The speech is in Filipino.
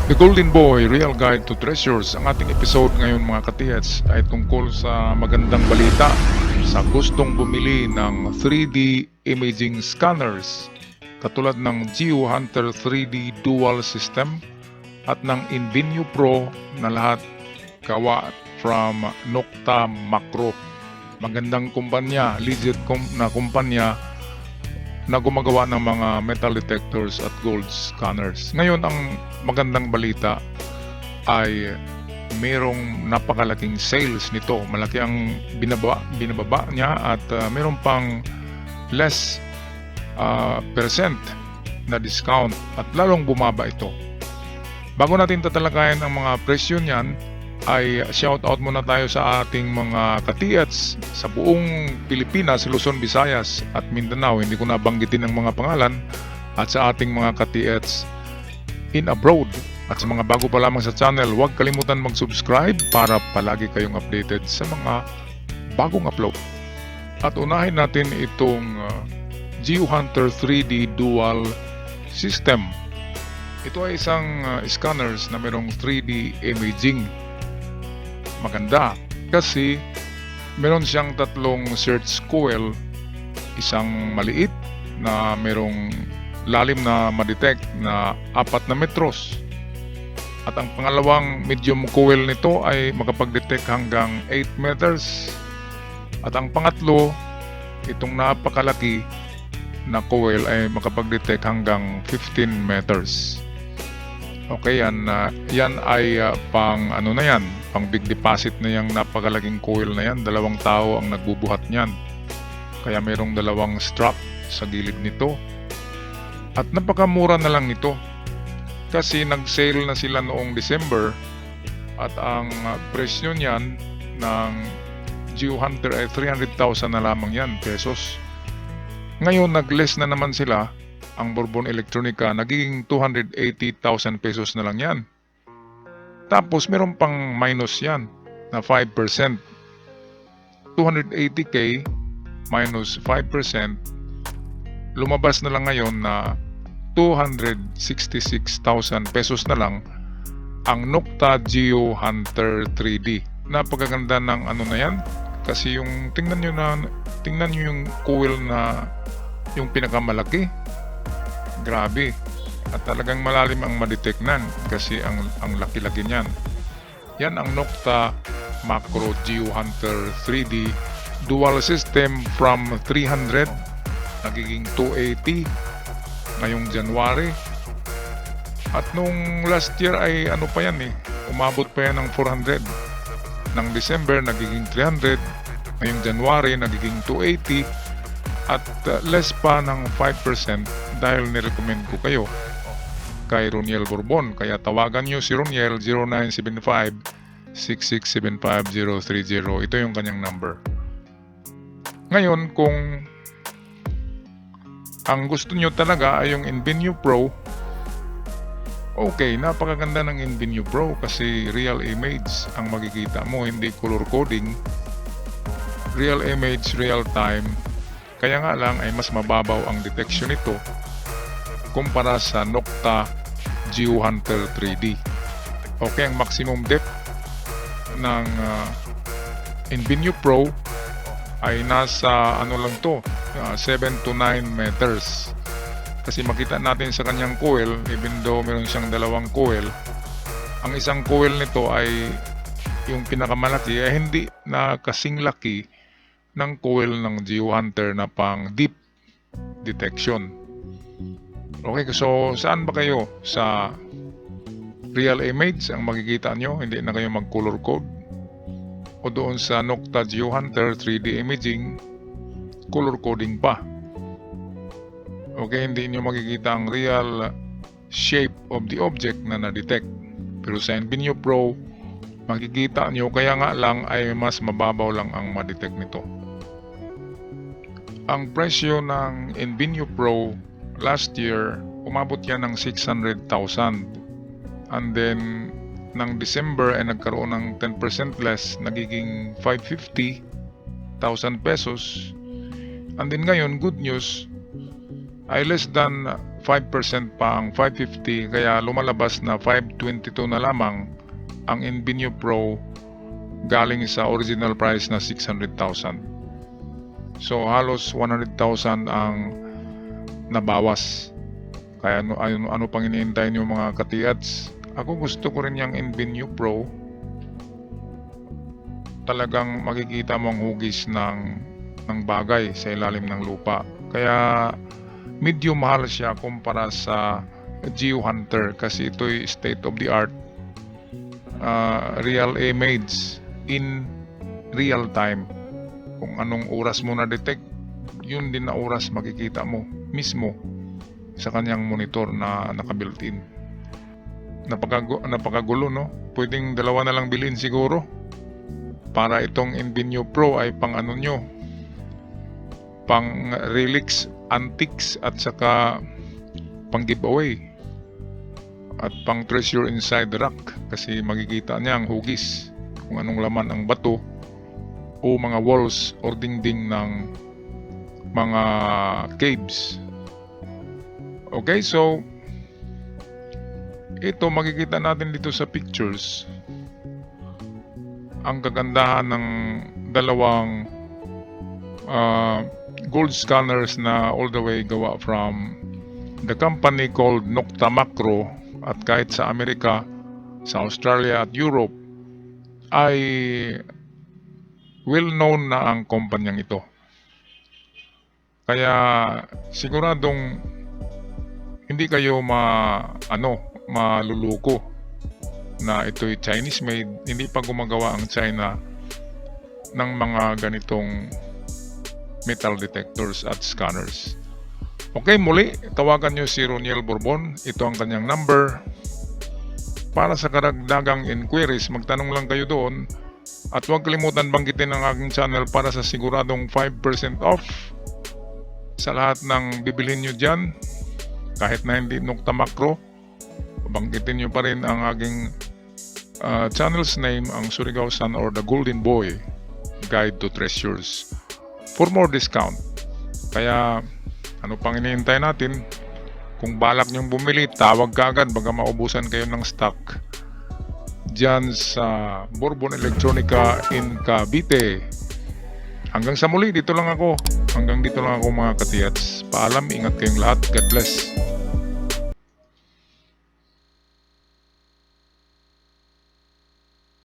The Golden Boy, Real Guide to Treasures. Ang ating episode ngayon mga katiyats ay tungkol sa magandang balita sa gustong bumili ng 3D imaging scanners katulad ng GeoHunter 3D Dual System at ng Invenio Pro na lahat gawa from Nokta Macro. Magandang kumpanya, legit na kumpanya na gumagawa ng mga metal detectors at gold scanners. Ngayon, ang magandang balita ay mayroong napakalaking sales nito. Malaki ang binababa niya at mayroong pang less percent na discount at lalong bumaba ito. Bago natin tatalakayin ang mga presyo niyan, ay shoutout muna tayo sa ating mga katiyats sa buong Pilipinas, Luzon, Visayas at Mindanao. Hindi ko nabanggitin ang mga pangalan. At sa ating mga katiyats in abroad at sa mga bago pa lamang sa channel, huwag kalimutan mag-subscribe para palagi kayong updated sa mga bagong upload. At unahin natin itong GeoHunter 3D Dual System. Ito ay isang scanners na mayroong 3D imaging. Maganda kasi meron siyang tatlong search coil, isang maliit na merong lalim na ma-detect na 4 na metros at ang pangalawang medium coil nito ay makapag-detect hanggang 8 meters at ang pangatlo, itong napakalaki na coil ay makapag-detect hanggang 15 meters. Okay, yan ay pang pang big deposit na yung napakalaking coil na yan. 2 tao ang nagbubuhat niyan. Kaya mayroong 2 strap sa gilid nito. At napakamura na lang nito. Kasi nag-sale na sila noong December at ang presyo niyan ng GeoHunter ay 300,000 na lamang yan, pesos. Ngayon nag-less na naman sila. Ang Bourbon Electronica nagiging 280,000 pesos na lang yan. Tapos meron pang minus yan na 5%. 280k minus 5%, lumabas na lang ngayon na 266,000 pesos na lang ang Nokta GeoHunter 3D. Napakaganda ng na yan kasi yung tingnan nyo yung coil na yung pinakamalaki. Grabe. At talagang malalim ang ma-detect nan kasi ang laki-laki niyan. Yan ang Nokta Macro GeoHunter 3D Dual System from 300 nagiging 280 ngayong January. At nung last year ay pa yan umabot pa yan ng 400. Nang December nagiging 300, ngayong January nagiging 280 at less pa ng 5% dahil nirecommend ko kayo kay Roniel Bourbon. Kaya tawagan nyo si Roniel 0975-6675-030. Ito yung kanyang number. Ngayon, kung ang gusto nyo talaga ay yung Invenio Pro, okay, napakaganda ng Invenio Pro kasi real image ang makikita mo, hindi color coding. Real image, real time. Kaya nga lang ay mas mababaw ang detection nito kumpara sa Nokta GeoHunter 3D. Okay, ang maximum depth ng Invenio Pro ay nasa 7 to 9 meters. Kasi makita natin sa kanyang coil, even though meron siyang 2 coil, ang isang coil nito ay yung pinakamalaki ay hindi na kasing laki ng coil ng GeoHunter na pang deep detection. Okay, so saan ba kayo? Sa real image ang makikita nyo, hindi na kayo mag color code, o doon sa Nokta GeoHunter 3D imaging, color coding pa. Okay, hindi nyo makikita ang real shape of the object na na-detect. Pero sa Invenio Pro, makikita nyo, kaya nga lang ay mas mababaw lang ang ma-detect nito. Ang presyo ng Invenio Pro last year, umabot yan ng 600,000. And then, ng December ay nagkaroon ng 10% less, nagiging 550,000 pesos. And then ngayon, good news, ay less than 5% pa ang 550, kaya lumalabas na 522 na lamang ang Invenio Pro galing sa original price na 600,000. So halos 100,000 ang nabawas. Kaya ano pang iniintay niyo mga katiats? Ako gusto ko rin yung Invenio Pro. Talagang makikita mo ang hugis ng bagay sa ilalim ng lupa. Kaya medyo mahal siya kumpara sa Geo Hunter kasi ito'y state of the art, real image in real time. Kung anong oras mo na-detect, yun din na oras makikita mo mismo sa kanyang monitor na naka-built-in. Napakagulo, no? Pwedeng dalawa na lang bilhin siguro para itong Invenio Pro ay pang ano nyo, pang relics, antiques, at saka pang giveaway at pang treasure inside the rock kasi makikita niya ang hugis kung anong laman ang bato o mga walls or dingding ng mga caves. Okay, so ito makikita natin dito sa pictures ang kagandahan ng dalawang gold scanners na all the way gawa from the company called Nokta Makro, at kahit sa Amerika, sa Australia at Europe ay well known na ang kumpanyang ito. Kaya siguradong hindi kayo maluluko na ito'y Chinese made. Hindi pa gumagawa ang China ng mga ganitong metal detectors at scanners. Okay, muli, tawagan nyo si Roniel Bourbon. Ito ang kanyang number. Para sa karagdagang inquiries, magtanong lang kayo doon. At huwag kalimutan banggitin ang aking channel para sa siguradong 5% off sa lahat ng bibilhin nyo dyan. Kahit na hindi Nokta Makro, banggitin nyo pa rin ang aking channel's name, ang Surigao Sun or the Golden Boy Guide to Treasures, for more discount. Kaya ano pang hinihintay natin? Kung balak nyong bumili, tawag ka agad baka maubusan kayo ng stock dyan sa Bourbon Electronica in Cavite. Hanggang sa muli, dito lang ako. Hanggang dito lang ako mga katiyats. Paalam, ingat kayong lahat. God bless.